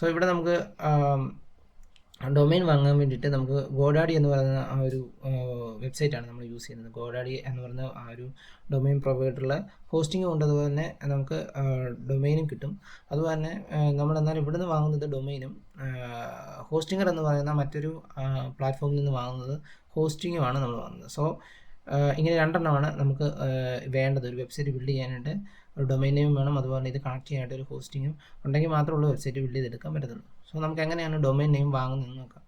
So ഇവിടെ നമുക്ക് domain വാങ്ങാൻ വേണ്ടിയിട്ട് നമുക്ക് ഗോഡാഡി എന്ന് പറയുന്ന ആ ഒരു വെബ്സൈറ്റാണ് നമ്മൾ യൂസ് ചെയ്യുന്നത്. ഗോഡാഡി എന്ന് പറയുന്ന ആ ഒരു ഡൊമൈൻ പ്രൊവൈഡറിലെ ഹോസ്റ്റിംഗ് കൊണ്ട് അതുപോലെ തന്നെ നമുക്ക് ഡൊമൈനും കിട്ടും. അതുപോലെ തന്നെ നമ്മൾ എന്നാൽ ഇവിടുന്ന് വാങ്ങുന്നത് ഡൊമൈനും ഹോസ്റ്റിംഗർ എന്ന് പറയുന്ന മറ്റൊരു പ്ലാറ്റ്ഫോമിൽ നിന്ന് വാങ്ങുന്നത് ഹോസ്റ്റിങ്ങുമാണ് നമ്മൾ വാങ്ങുന്നത്. സോ ഇങ്ങനെ രണ്ടെണ്ണമാണ് നമുക്ക് വേണ്ടത്. ഒരു വെബ്സൈറ്റ് ബിൽഡ് ചെയ്യാനായിട്ട് ഒരു ഡൊമൈൻ നെയിം വേണം, അതുപോലെ ഇത് കണക്ട് ചെയ്യാനായിട്ട് ഒരു ഹോസ്റ്റിങ്ങും ഉണ്ടെങ്കിൽ മാത്രമുള്ള വെബ്സൈറ്റ് ബിൽഡ് ചെയ്തെടുക്കാൻ പറ്റത്തുള്ളൂ. സോ നമുക്ക് എങ്ങനെയാണ് ഡൊമൈൻ നെയിം വാങ്ങുന്നതെന്ന് നോക്കാം.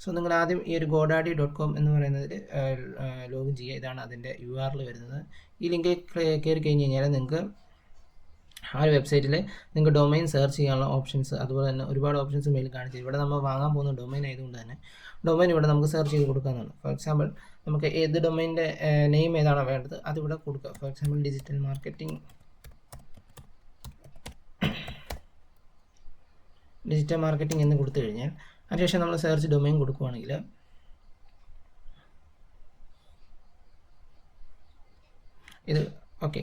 സോ നിങ്ങൾ ആദ്യം ഈ ഒരു godaddy.com എന്ന് പറയുന്നതിൽ ലോഗിൻ ചെയ്യുക. ഇതാണ് അതിൻ്റെ URL വരുന്നത്. ഈ ലിങ്കിൽ കയറി കഴിഞ്ഞ് കഴിഞ്ഞാൽ നിങ്ങൾക്ക് ആ ഒരു വെബ്സൈറ്റിൽ നിങ്ങൾക്ക് ഡൊമൈൻ സെർച്ച് ചെയ്യാനുള്ള ഓപ്ഷൻസ്, അതുപോലെ തന്നെ ഒരുപാട് ഓപ്ഷൻസ് മെയിൽ കാണിച്ചു. ഇവിടെ നമ്മൾ വാങ്ങാൻ പോകുന്ന ഡൊമൈൻ ആയതുകൊണ്ട് തന്നെ ഡൊമൈൻ ഇവിടെ നമുക്ക് സെർച്ച് ചെയ്ത് കൊടുക്കാവുന്നതാണ്. ഫോർ എക്സാമ്പിൾ നമുക്ക് ഏത് ഡൊമൈൻ്റെ നെയിം ഏതാണോ വേണ്ടത് അതിവിടെ കൊടുക്കുക. ഫോർ എക്സാമ്പിൾ ഡിജിറ്റൽ മാർക്കറ്റിംഗ് എന്ന് കൊടുത്തു കഴിഞ്ഞാൽ അതിനുശേഷം നമ്മൾ സെർച്ച് ഡൊമൈൻ കൊടുക്കുകയാണെങ്കിൽ ഇത് ഓക്കെ,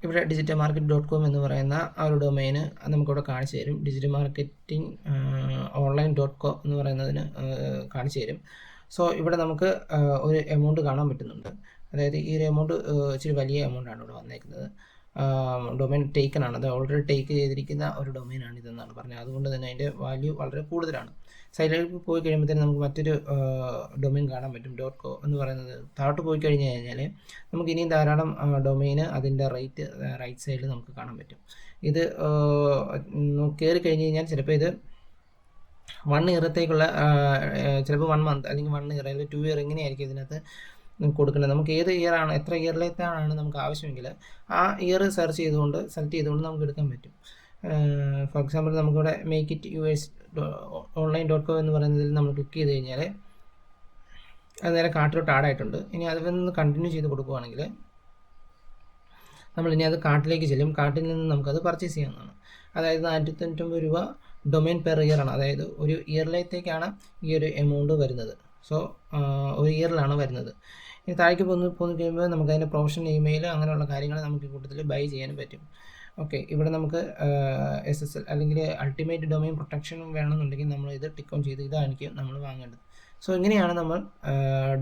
ഇവിടെ digitalmarket.com എന്ന് പറയുന്ന ആ ഒരു ഡൊമൈന് നമുക്കിവിടെ കാണിച്ചു തരും. ഡിജിറ്റൽ മാർക്കറ്റിംഗ് online.com എന്ന് പറയുന്നതിന് കാണിച്ചു തരും. സോ ഇവിടെ നമുക്ക് ഒരു എമൗണ്ട് കാണാൻ പറ്റുന്നുണ്ട്. അതായത് ഈ ഒരു എമൗണ്ട് ഇച്ചിരി വലിയ എമൗണ്ടാണ് ഇവിടെ വന്നേക്കുന്നത്. ഡൊമൈൻ ടേക്കൺ ആണ്, അത് ഓൾറെഡി ടേക്ക് ചെയ്തിരിക്കുന്ന ഒരു ഡൊമൈനാണ് ഇതെന്നാണ് പറഞ്ഞത്. അതുകൊണ്ട് തന്നെ അതിൻ്റെ വാല്യൂ വളരെ കൂടുതലാണ്. സൈഡിലേക്ക് പോയി കഴിയുമ്പോഴത്തേനും നമുക്ക് മറ്റൊരു ഡൊമൈൻ കാണാൻ പറ്റും, .co എന്ന് പറയുന്നത്. താഴോട്ട് പോയി കഴിഞ്ഞ് കഴിഞ്ഞാൽ നമുക്ക് ഇനിയും ധാരാളം ഡൊമൈന് അതിൻ്റെ റൈറ്റ് സൈഡിൽ നമുക്ക് കാണാൻ പറ്റും. ഇത് കയറി കഴിഞ്ഞ് കഴിഞ്ഞാൽ ചിലപ്പോൾ ഇത് 1 ഇയറത്തേക്കുള്ള ചിലപ്പോൾ 1 മന്ത് അല്ലെങ്കിൽ 1 ഇയർ അല്ലെങ്കിൽ 2 ഇയർ ഇങ്ങനെയായിരിക്കും ഇതിനകത്ത് കൊടുക്കേണ്ടത്. നമുക്ക് ഏത് ഇയറാണ്, എത്ര ഇയറിലേക്കാണ് നമുക്ക് ആവശ്യമെങ്കിൽ ആ ഇയർ സെർച്ച് ചെയ്തുകൊണ്ട് സെലക്ട് ചെയ്തുകൊണ്ട് നമുക്ക് എടുക്കാൻ പറ്റും. ഫോർ എക്സാമ്പിൾ നമുക്കിവിടെ മേക്ക് ഇറ്റ് യുവേഴ്സ് online.com എന്ന് പറയുന്നതിൽ നമ്മൾ ക്ലിക്ക് ചെയ്ത് കഴിഞ്ഞാൽ അത് നേരെ കാർട്ടിലോട്ട് ആഡ് ആയിട്ടുണ്ട്. ഇനി അതിൽ നിന്ന് കണ്ടിന്യൂ ചെയ്ത് കൊടുക്കുകയാണെങ്കിൽ നമ്മൾ ഇനി അത് കാർട്ടിലേക്ക് ചെല്ലും. കാർട്ടിൽ നിന്ന് നമുക്കത് പർച്ചേസ് ചെയ്യാവുന്നതാണ്. അതായത് 499 രൂപ ഡൊമൈൻ പെർ ഇയർ ആണ്. അതായത് ഒരു ഇയറിലേക്കാണ് ഈ ഒരു എമൗണ്ട് വരുന്നത്. സോ ഒരു ഇയറിലാണ് വരുന്നത്. ഇനി താഴേക്ക് പോന്ന് കഴിയുമ്പോൾ നമുക്ക് അതിൻ്റെ പ്രൊഫഷണൽ ഇമെയിൽ അങ്ങനെയുള്ള കാര്യങ്ങൾ നമുക്ക് ഈ കൂട്ടത്തിൽ ബൈ ചെയ്യാനും പറ്റും. ഓക്കെ, ഇവിടെ നമുക്ക് SSL അല്ലെങ്കിൽ അൾട്ടിമേറ്റ് ഡൊമൈൻ പ്രൊട്ടക്ഷൻ വേണമെന്നുണ്ടെങ്കിൽ നമ്മൾ ഇത് ടിക്ക് ഓൺ ചെയ്ത് ഇതായിരിക്കും നമ്മൾ വാങ്ങേണ്ടത്. സോ ഇങ്ങനെയാണ് നമ്മൾ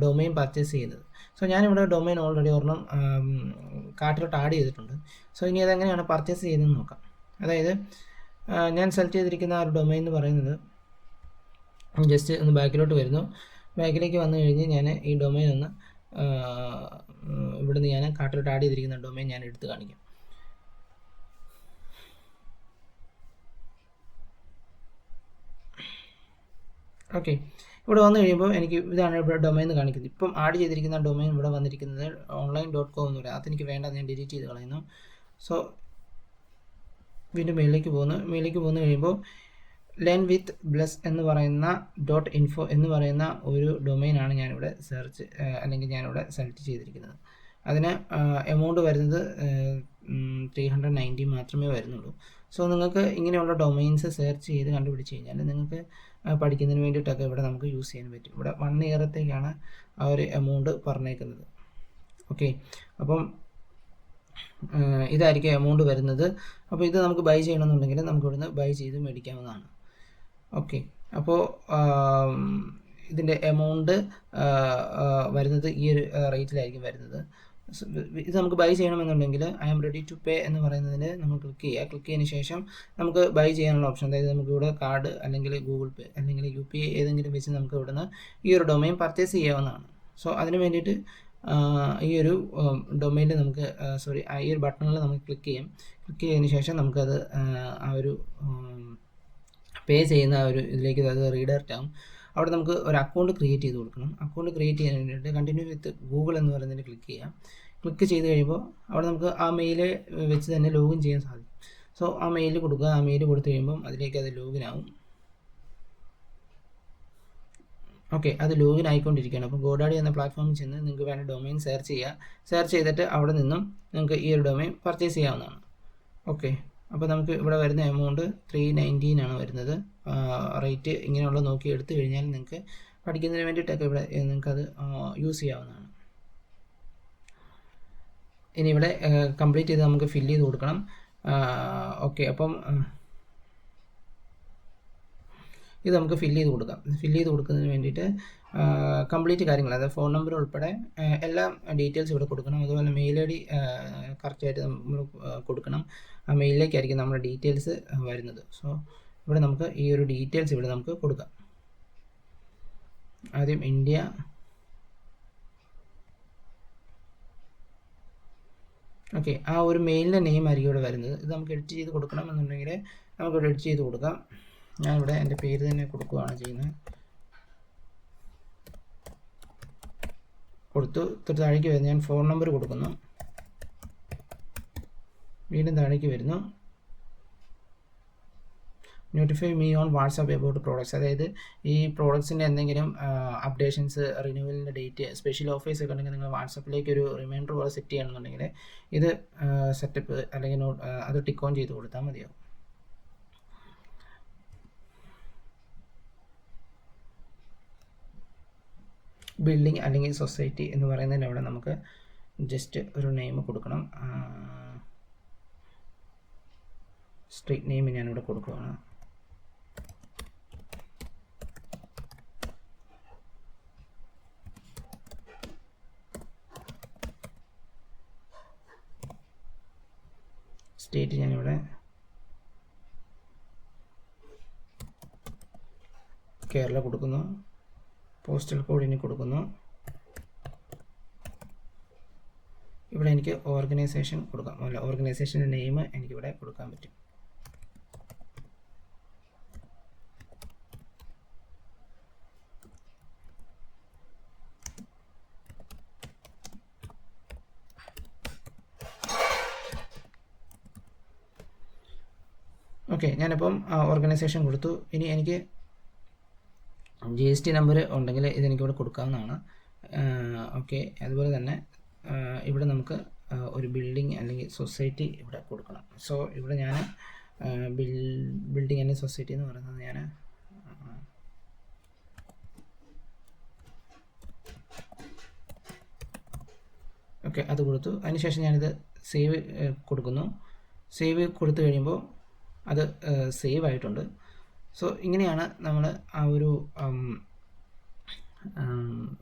ഡൊമൈൻ പർച്ചേസ് ചെയ്യുന്നത്. സോ ഞാനിവിടെ ഡൊമൈൻ ഓൾറെഡി ഒരെണ്ണം കാർട്ടിലോട്ട് ആഡ് ചെയ്തിട്ടുണ്ട്. സോ ഇനി അതെങ്ങനെയാണ് പർച്ചേസ് ചെയ്യുന്നതെന്ന് നോക്കാം. അതായത് ഞാൻ സെലക്ട് ചെയ്തിരിക്കുന്ന ആ ഒരു ഡൊമൈൻ എന്ന് പറയുന്നത് ജസ്റ്റ് ഒന്ന് ബാക്കിലോട്ട് വരുന്നു. ബാക്കിലേക്ക് വന്നു കഴിഞ്ഞ് ഞാൻ ഈ ഡൊമൈൻ ഒന്ന് ഇവിടുന്ന് ഞാൻ കാർട്ടിലോട്ട് ആഡ് ചെയ്തിരിക്കുന്ന ഡൊമൈൻ ഞാൻ എടുത്ത് കാണിക്കാം. ഓക്കെ, ഇവിടെ വന്നു കഴിയുമ്പോൾ എനിക്ക് ഇതാണ് ഇവിടെ ഡൊമൈൻ കാണിക്കുന്നത്. ഇപ്പം ആഡ് ചെയ്തിരിക്കുന്ന ഡൊമൈൻ ഇവിടെ വന്നിരിക്കുന്നത് online.com എന്ന് പറയാം. അതെനിക്ക് വേണ്ട, ഞാൻ ഡിലീറ്റ് ചെയ്ത് കളയുന്നു. സോ വീണ്ടും മേളിലേക്ക് പോകുന്നു കഴിയുമ്പോൾ ലെൻ വിത്ത് ബ്ലസ് എന്ന് പറയുന്ന .info എന്ന് പറയുന്ന ഒരു ഡൊമൈനാണ് ഞാനിവിടെ അല്ലെങ്കിൽ ഞാനിവിടെ സെലക്ട് ചെയ്തിരിക്കുന്നത്. അതിന് എമൗണ്ട് വരുന്നത് 390 മാത്രമേ വരുന്നുള്ളൂ. സോ നിങ്ങൾക്ക് ഇങ്ങനെയുള്ള ഡൊമൈൻസ് സെർച്ച് ചെയ്ത് കണ്ടുപിടിച്ച് കഴിഞ്ഞാൽ നിങ്ങൾക്ക് പഠിക്കുന്നതിന് വേണ്ടിയിട്ടൊക്കെ ഇവിടെ നമുക്ക് യൂസ് ചെയ്യാൻ പറ്റും. ഇവിടെ 1 ഇയറത്തേക്കാണ് ആ ഒരു എമൗണ്ട് പറഞ്ഞേക്കുന്നത്. ഓക്കെ, അപ്പം ഇതായിരിക്കും എമൗണ്ട് വരുന്നത്. അപ്പോൾ ഇത് നമുക്ക് ബൈ ചെയ്യണമെന്നുണ്ടെങ്കിൽ നമുക്ക് ഇവിടുന്ന് ബൈ ചെയ്ത് മേടിക്കാവുന്നതാണ്. ഓക്കെ, അപ്പോൾ ഇതിൻ്റെ എമൗണ്ട് വരുന്നത് ഈ ഒരു റേറ്റിലായിരിക്കും വരുന്നത്. ഇത് നമുക്ക് ബൈ ചെയ്യണമെന്നുണ്ടെങ്കിൽ I am ready to pay എന്ന് പറയുന്നതിന് നമ്മൾ ക്ലിക്ക് ചെയ്തതിന് ശേഷം നമുക്ക് ബൈ ചെയ്യാനുള്ള ഓപ്ഷൻ, അതായത് നമുക്ക് ഇവിടെ കാർഡ് അല്ലെങ്കിൽ ഗൂഗിൾ പേ അല്ലെങ്കിൽ UPI ഏതെങ്കിലും വെച്ച് നമുക്ക് ഇവിടുന്ന് ഈ ഒരു ഡൊമൈൻ പർച്ചേസ് ചെയ്യാവുന്നതാണ്. സോ അതിന് വേണ്ടിയിട്ട് ഈ ഒരു ഡൊമൈനിൽ നമുക്ക് ഈ ഒരു ബട്ടണിൽ നമുക്ക് ക്ലിക്ക് ചെയ്തതിന് ശേഷം നമുക്കത് ആ ഒരു പേ ചെയ്യുന്ന ആ ഒരു ഇതിലേക്ക് അത് റീഡയറക്റ്റ് ആകും. അവിടെ നമുക്ക് ഒരു അക്കൗണ്ട് ക്രിയേറ്റ് ചെയ്ത് കൊടുക്കണം. അക്കൗണ്ട് ക്രിയേറ്റ് ചെയ്യാൻ വേണ്ടിയിട്ട് കണ്ടിന്യൂ വിത്ത് ഗൂഗിൾ എന്ന് പറയുന്നതിൽ ക്ലിക്ക് ചെയ്ത് കഴിയുമ്പോൾ അവിടെ നമുക്ക് ആ മെയിൽ വെച്ച് തന്നെ ലോഗിൻ ചെയ്യാൻ സാധിക്കും. സോ ആ മെയിൽ കൊടുക്കുക. ആ മെയിൽ കൊടുത്തു കഴിയുമ്പം അതിലേക്ക് അത് ലോഗിൻ ആവും. ഓക്കെ, അത് ലോഗിൻ ആയിക്കൊണ്ടിരിക്കുകയാണ്. അപ്പോൾ ഗോഡാഡി എന്ന പ്ലാറ്റ്ഫോമിൽ ചെന്ന് നിങ്ങൾക്ക് വേണ്ട ഡൊമൈൻ സെർച്ച് ചെയ്തിട്ട് അവിടെ നിന്നും നിങ്ങൾക്ക് ഈ ഒരു ഡൊമൈൻ പർച്ചേസ് ചെയ്യാവുന്നതാണ്. ഓക്കെ, അപ്പോൾ നമുക്ക് ഇവിടെ വരുന്ന എമൗണ്ട് 319 ആണ് വരുന്നത്. റേറ്റ് ഇങ്ങനെയുള്ള നോക്കി എടുത്തു കഴിഞ്ഞാൽ നിങ്ങൾക്ക് പഠിക്കുന്നതിന് വേണ്ടിയിട്ടൊക്കെ ഇവിടെ നിങ്ങൾക്കത് യൂസ് ചെയ്യാവുന്നതാണ്. ഇനി ഇവിടെ കംപ്ലീറ്റ് ചെയ്ത് നമുക്ക് ഫില്ല് ചെയ്ത് കൊടുക്കണം. ഓക്കെ, അപ്പം ഇത് നമുക്ക് ഫില്ല് ചെയ്ത് കൊടുക്കാം. ഫില്ല് ചെയ്ത് കൊടുക്കുന്നതിന് വേണ്ടിയിട്ട് കംപ്ലീറ്റ് കാര്യങ്ങൾ, അതായത് ഫോൺ നമ്പർ ഉൾപ്പെടെ എല്ലാ ഡീറ്റെയിൽസ് ഇവിടെ കൊടുക്കണം. അതുപോലെ മെയിൽ ഐ ഡി കറക്റ്റായിട്ട് നമ്മൾ കൊടുക്കണം. ആ മെയിലിലേക്കായിരിക്കും നമ്മുടെ ഡീറ്റെയിൽസ് വരുന്നത്. സോ ഇവിടെ നമുക്ക് ഈ ഒരു ഡീറ്റെയിൽസ് ഇവിടെ നമുക്ക് കൊടുക്കാം. ആദ്യം ഇന്ത്യ, ഓക്കെ. ആ ഒരു മെയിലിൻ്റെ നെയിം ആയിരിക്കും ഇവിടെ വരുന്നത്. ഇത് നമുക്ക് എഡിറ്റ് ചെയ്ത് കൊടുക്കണം എന്നുണ്ടെങ്കിൽ നമുക്കിവിടെ എഡിറ്റ് ചെയ്ത് കൊടുക്കാം. ഞാനിവിടെ എൻ്റെ പേര് തന്നെ കൊടുക്കുകയാണ് ചെയ്യുന്നത്. കൊടുത്തു. താഴേക്ക് വരുന്നു, ഞാൻ ഫോൺ നമ്പർ കൊടുക്കുന്നു. വീണ്ടും താഴേക്ക് വരുന്നു, notify me on WhatsApp about products. അതായത് ഈ പ്രോഡക്ട്സിൻ്റെ എന്തെങ്കിലും അപ്ഡേഷൻസ്, റിന്യൂവലിൻ്റെ ഡേറ്റ്, സ്പെഷ്യൽ ഓഫേഴ്സ് ഒക്കെ ഉണ്ടെങ്കിൽ നിങ്ങൾ വാട്സാപ്പിലേക്ക് ഒരു റിമൈൻഡർ പോലെ സെറ്റ് ചെയ്യണമെന്നുണ്ടെങ്കിൽ ഇത് സെറ്റപ്പ് അല്ലെങ്കിൽ അത് ടിക്ക് ഓൺ ചെയ്ത് കൊടുത്താൽ മതിയാവും. ബിൽഡിംഗ് അല്ലെങ്കിൽ സൊസൈറ്റി എന്ന് പറയുന്നതിന് അവിടെ നമുക്ക് ജസ്റ്റ് ഒരു നെയിം കൊടുക്കണം. സ്ട്രീറ്റ് നെയിം ഞാനിവിടെ കൊടുക്കുകയാണ്. സ്റ്റേറ്റ് ഞാനിവിടെ കേരള കൊടുക്കുന്നു. പോസ്റ്റൽ കോഡ് ഇനി കൊടുക്കുന്നു. ഇവിടെ എനിക്ക് ഓർഗനൈസേഷൻ കൊടുക്കാം. അല്ല, ഓർഗനൈസേഷൻ്റെ നെയിം എനിക്കിവിടെ കൊടുക്കാൻ പറ്റും. ഓക്കെ, ഞാനിപ്പം ഓർഗനൈസേഷൻ കൊടുത്തു. ഇനി എനിക്ക് GST നമ്പർ ഉണ്ടെങ്കിൽ ഇതെനിക്കിവിടെ കൊടുക്കാവുന്നതാണ്. ഓക്കെ, അതുപോലെ തന്നെ ഇവിടെ നമുക്ക് ഒരു ബിൽഡിംഗ് അല്ലെങ്കിൽ സൊസൈറ്റി ഇവിടെ കൊടുക്കണം. സോ ഇവിടെ ഞാൻ ബിൽഡിംഗ് അല്ലെങ്കിൽ സൊസൈറ്റി എന്ന് പറയുന്നത് ഞാൻ ഓക്കെ അത് കൊടുത്തു. അതിനുശേഷം ഞാനിത് സേവ് കൊടുക്കുന്നു. സേവ് കൊടുത്തു കഴിയുമ്പോൾ അത് സേവ് ആയിട്ടുണ്ട്. സോ ഇങ്ങനെയാണ് നമ്മൾ ആ ഒരു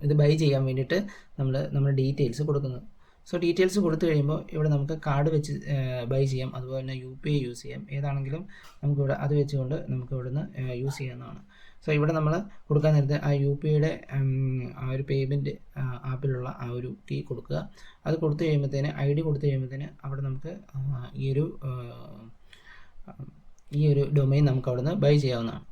ഇത് ബൈ ചെയ്യാൻ വേണ്ടിയിട്ട് നമ്മുടെ ഡീറ്റെയിൽസ് കൊടുക്കുന്നത്. സോ ഡീറ്റെയിൽസ് കൊടുത്തു കഴിയുമ്പോൾ ഇവിടെ നമുക്ക് കാർഡ് വെച്ച് ബൈ ചെയ്യാം. അതുപോലെ തന്നെ UPI യൂസ് ചെയ്യാം. ഏതാണെങ്കിലും നമുക്കിവിടെ അത് വെച്ചുകൊണ്ട് നമുക്ക് ഇവിടുന്ന് യൂസ് ചെയ്യാവുന്നതാണ്. സോ ഇവിടെ നമ്മൾ കൊടുക്കാൻ നേരത്തെ ആ UPIയുടെ ആ ഒരു പേയ്മെൻറ്റ് ആപ്പിലുള്ള ആ ഒരു കീ കൊടുക്കുക. അത് കൊടുത്തു കഴിയുമ്പോഴത്തേന് ID കൊടുത്തു കഴിയുമ്പോഴത്തേന് അവിടെ നമുക്ക് ഈ ഒരു ഡൊമൈൻ നമുക്ക് അവിടുന്ന് ബൈ ചെയ്യാവുന്നതാണ്.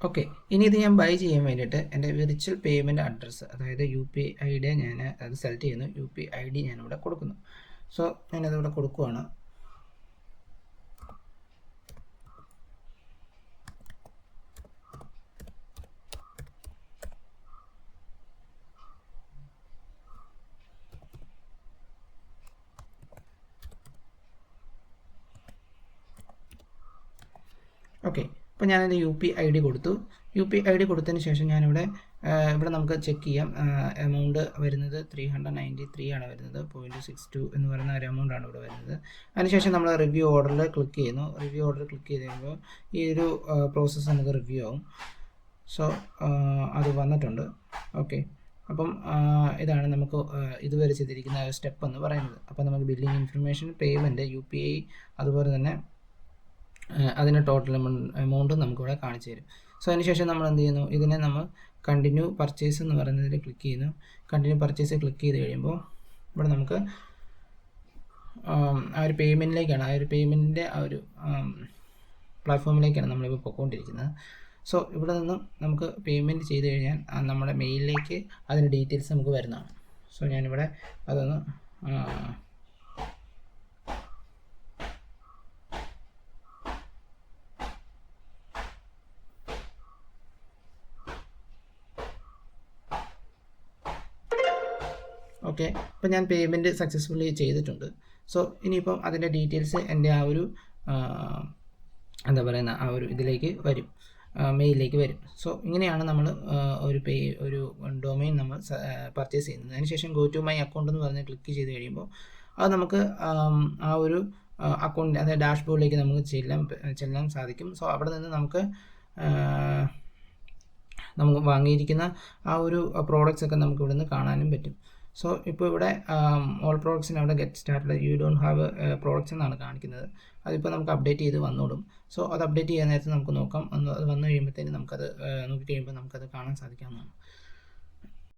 ഓക്കെ, ഇനി ഇത് ഞാൻ ബൈ ചെയ്യാൻ വേണ്ടിയിട്ട് എൻ്റെ വിർച്വൽ പേയ്മെൻറ്റ് അഡ്രസ്സ്, അതായത് UPIയുടെ ഞാൻ അത് സെലക്ട് ചെയ്യുന്നു. UPID ഞാനിവിടെ കൊടുക്കുന്നു. സോ ഞാനതിവിടെ കൊടുക്കുവാണ്. ഓക്കെ, അപ്പോൾ ഞാനത് UPID കൊടുത്തു. UPID കൊടുത്തതിന് ശേഷം ഞാനിവിടെ നമുക്ക് ചെക്ക് ചെയ്യാം. എമൗണ്ട് വരുന്നത് 393 ആണ് വരുന്നത്. 0.62 എന്ന് പറയുന്ന ഒരു എമൗണ്ടാണ് ഇവിടെ വരുന്നത്. അതിനുശേഷം നമ്മൾ റിവ്യൂ ഓർഡറിൽ ക്ലിക്ക് ചെയ്യുന്നു. റിവ്യൂ ഓർഡർ ക്ലിക്ക് ചെയ്ത് കഴിയുമ്പോൾ ഈ ഒരു പ്രോസസ്സ് നമുക്ക് റിവ്യൂ ആവും. സോ അത് വന്നിട്ടുണ്ട്. ഓക്കെ, അപ്പം ഇതാണ് നമുക്ക് ഇതുവരെ ചെയ്തിരിക്കുന്ന സ്റ്റെപ്പ് എന്ന് പറയുന്നത്. അപ്പോൾ നമുക്ക് ബില്ലിംഗ് ഇൻഫർമേഷൻ, പേയ്മെൻറ്റ്, UPI, അതുപോലെ തന്നെ അതിന് ടോട്ടൽ എമൗണ്ട് നമുക്കിവിടെ കാണിച്ചു തരും. സോ അതിനുശേഷം നമ്മൾ എന്ത് ചെയ്യുന്നു, ഇതിനെ നമ്മൾ കണ്ടിന്യൂ പർച്ചേസ് എന്ന് പറയുന്നതിൽ ക്ലിക്ക് ചെയ്യുന്നു. കണ്ടിന്യൂ പർച്ചേസ് ക്ലിക്ക് ചെയ്ത് കഴിയുമ്പോൾ ഇവിടെ നമുക്ക് ആ ഒരു പേയ്മെൻറ്റിലേക്കാണ്, ആ ഒരു പേയ്മെൻറ്റിൻ്റെ ആ ഒരു പ്ലാറ്റ്ഫോമിലേക്കാണ് നമ്മളിപ്പോൾ പോയിക്കൊണ്ടിരിക്കുന്നത്. സോ ഇവിടെ നിന്നും നമുക്ക് പേയ്മെൻറ്റ് ചെയ്ത് കഴിഞ്ഞാൽ നമ്മുടെ മെയിലിലേക്ക് അതിൻ്റെ ഡീറ്റെയിൽസ് നമുക്ക് വരുന്നതാണ്. സോ ഞാനിവിടെ അതൊന്ന് ഓക്കെ, അപ്പോൾ ഞാൻ പേയ്മെൻറ്റ് സക്സസ്ഫുള്ളി ചെയ്തിട്ടുണ്ട്. സോ ഇനിയിപ്പം അതിൻ്റെ ഡീറ്റെയിൽസ് എൻ്റെ ആ ഒരു എന്താ പറയുന്ന ആ ഒരു ഇതിലേക്ക് വരും, മെയിലിലേക്ക് വരും. സോ ഇങ്ങനെയാണ് നമ്മൾ ഒരു ഡൊമൈൻ നമ്മൾ പർച്ചേസ് ചെയ്യുന്നത്. അതിനുശേഷം ഗോ ടു മൈ അക്കൗണ്ട് എന്ന് പറഞ്ഞ് ക്ലിക്ക് ചെയ്ത് കഴിയുമ്പോൾ അത് നമുക്ക് ആ ഒരു അക്കൗണ്ട്, അതായത് ഡാഷ്ബോർഡിലേക്ക് നമുക്ക് ചെല്ലാൻ സാധിക്കും. സോ അവിടെ നിന്ന് നമുക്ക് നമുക്ക് വാങ്ങിയിരിക്കുന്ന ആ ഒരു പ്രോഡക്റ്റ്സ് ഒക്കെ നമുക്ക് ഇവിടുന്ന് കാണാനും പറ്റും. സോ ഇപ്പോൾ ഇവിടെ ഓൾ പ്രോഡക്ട്സിന് അവിടെ get started you don't have products എന്നാണ് കാണിക്കുന്നത്. അതിപ്പോൾ നമുക്ക് അപ്ഡേറ്റ് ചെയ്ത് വന്നോളും. സോ അത് അപ്ഡേറ്റ് ചെയ്യാൻ നേരത്തെ നമുക്ക് നോക്കാം. അത് വന്നു കഴിയുമ്പോഴത്തേന് നമുക്കത് നോക്കി കഴിയുമ്പോൾ നമുക്കത് കാണാൻ സാധിക്കാവുന്നതാണ്.